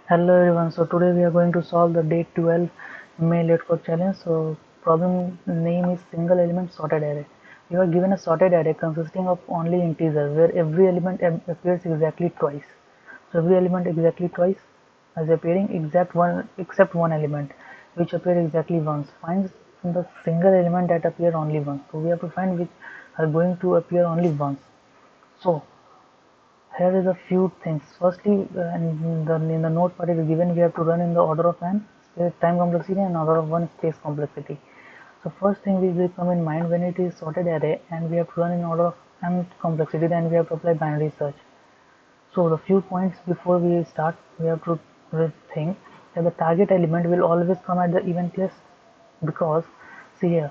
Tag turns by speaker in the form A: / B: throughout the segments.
A: Hello everyone, so today we are going to solve the day 12 May late code challenge. So problem name is single element sorted array. You are given a sorted array consisting of only integers where every element appears exactly twice. So every element exactly twice is appearing except one element which appear exactly once. Find the single element that appear only once. So we have to find which are going to appear only once. So here is a few things. Firstly, in the note part is given we have to run in the order of n time complexity and order of 1 space complexity. So first thing we will come in mind when it is sorted array and we have to run in order of n complexity, then we have to apply binary search. So the few points before we start, we have to think that the target element will always come at the even place, because see here,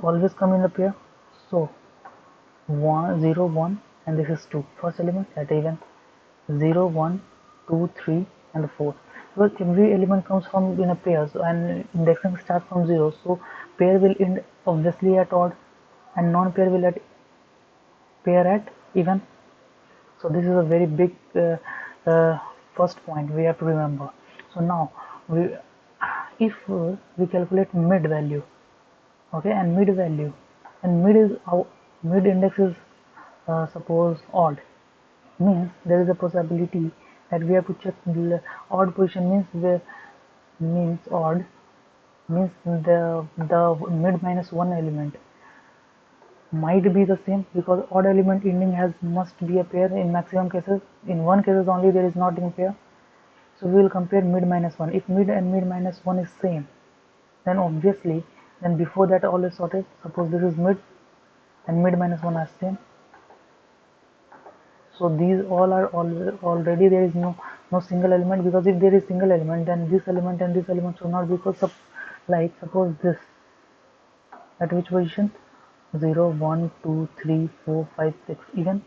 A: always come in the pair. So 1 0 1 and this is 2, first element at even 0 1 2 3 and 4, because every element comes from in a pair, so, and indexing starts from 0, so pair will end obviously at odd and non-pair will at pair at even. So this is a very big first point we have to remember. So now we if we calculate mid value, okay, and mid value, and mid is our mid index is suppose odd, means there is a possibility that we have to check the odd position, means odd means the mid minus one element might be the same, because odd element ending has must be a pair in maximum cases. In one cases only there is not in pair. So we will compare mid minus one. If mid and mid minus one is same, then obviously then before that all is sorted. Suppose this is mid and mid minus one are same, so these all are already there is no single element, because if there is single element then this element and this element should not be equal. Like suppose this at which position, 0 1 2 3 4 5 6 even,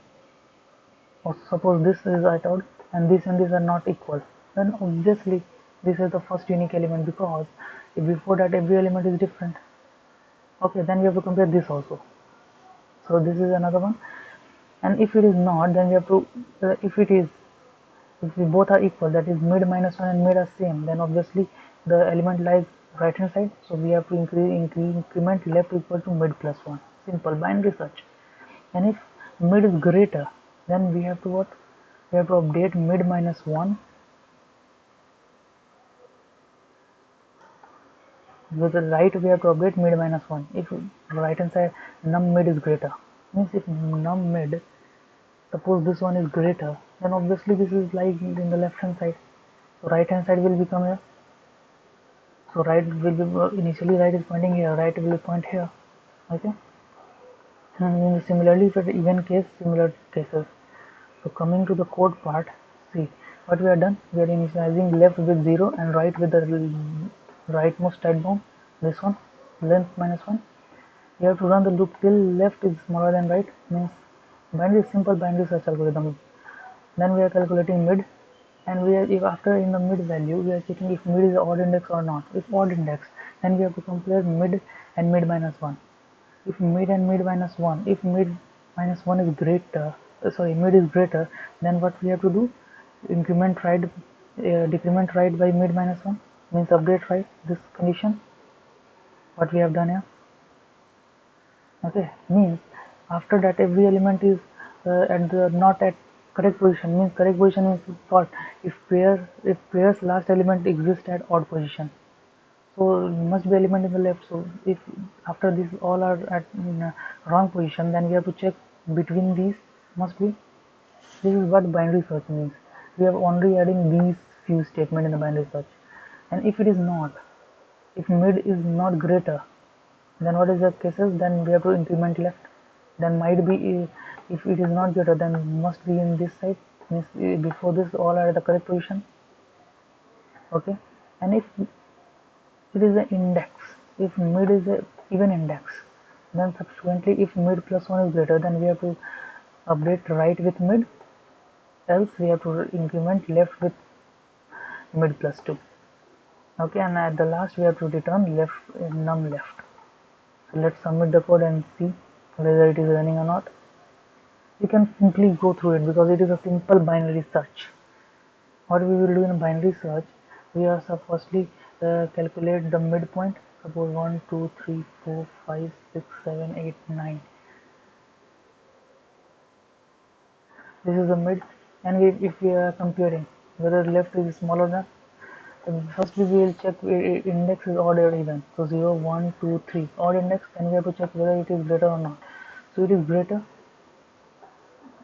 A: or suppose this is at odd and this are not equal, then obviously this is the first unique element, because before that every element is different. Okay, then we have to compare this also. So this is another one, and if it is not, then we have to if we both are equal, that is mid minus 1 and mid are same, then obviously the element lies right hand side, so we have to increment left equal to mid plus 1, simple binary search. And if mid is greater, then we have to what, we have to update mid minus 1 with the right, we have to update mid minus 1 if right hand side num mid is greater, means if num mid, suppose this one is greater, then obviously this is like in the left hand side, so right hand side will become here. So right will be initially right is pointing here, right will point here. Okay, and similarly for the even case, similar cases. So coming to the code part, see what we have done, we are initializing left with 0 and right with the rightmost type bound, this one length minus 1. You have to run the loop till left is smaller than right, means binary, simple binary search algorithm. Then we are calculating mid, and we are, if after in the mid value we are checking if mid is odd index or not. If odd index, then we have to compare mid and mid minus 1. If mid and mid minus 1, if mid minus 1 is greater, sorry, mid is greater, then what we have to do, increment right, decrement right by mid minus 1, means update right this condition, what we have done here. Okay, means after that every element is at the not at correct position, means correct position is what, if pair's last element exists at odd position, so must be element in the left. So if after this all are at wrong position, then we have to check between these must be. This is what binary search means. We are only adding these few statements in the binary search. And if it is not, if mid is not greater, then what is the cases, then we have to increment left, then might be if it is not greater, then must be in this side, means before this all are at the correct position. Okay, and if it is an index, if mid is a even index, then subsequently if mid plus 1 is greater, then we have to update right with mid, else we have to increment left with mid plus 2. Okay, and at the last we have to return left num left. So let's submit the code and see whether it is running or not. You can simply go through it because it is a simple binary search. What we will do in binary search, we are firstly calculate the midpoint. Suppose 1 2 3 4 5 6 7 8 9. This is the mid, and if we are comparing whether left is smaller than, first we will check index is odd or even. So 0 1 2 3 odd index, and we have to check whether it is greater or not. So it is greater,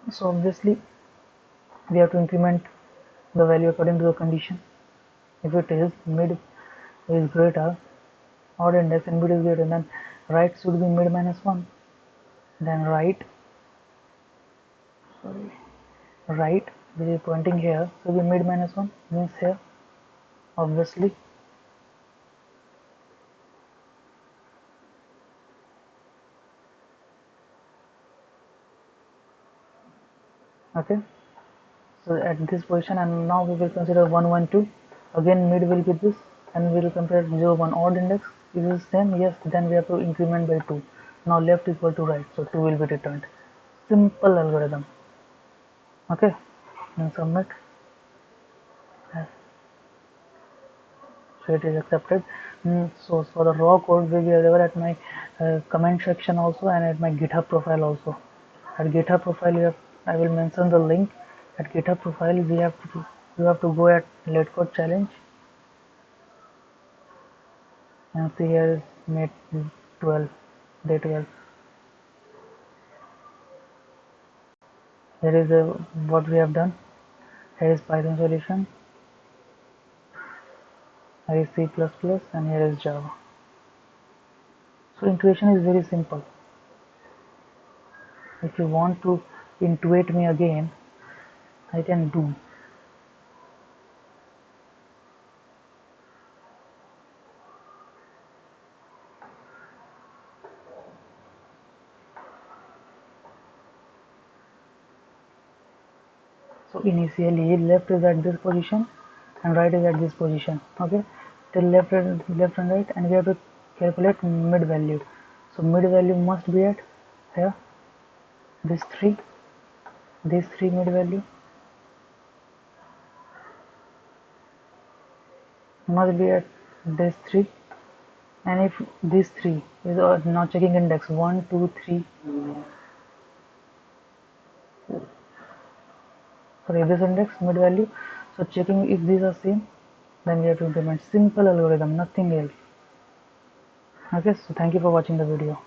A: so obviously we have to increment the value according to the condition. If it is mid is greater, odd index and mid is greater, then right should be mid minus 1. Then right which is pointing here, so be mid minus 1 means here, obviously. Okay, so at this position, and now we will consider 1 1 2. Again mid will be this, and we will compare 0 1 odd index. Is the same? Yes. Then we have to increment by 2. Now left equal to right, so 2 will be returned. Simple algorithm. Okay, and submit. So it is accepted. So for the raw code will be available at my comment section also, and at my GitHub profile also. At GitHub profile, I will mention the link. At GitHub profile, you have to go at LeetCode challenge, and see here is May 12, day 12. Here is what we have done. Here is Python solution. Here is C++, and here is Java. So intuition is very simple. If you want to intuit me again, I can do. So initially left is at this position and right is at this position. Okay, till left and right, and we have to calculate mid value. So mid value must be at here, this three mid value must be at this 3, and if this 3 is not checking index 1 2 3, sorry, this index mid value, so checking if these are same, then we have to implement simple algorithm, nothing else. Okay, so thank you for watching the video.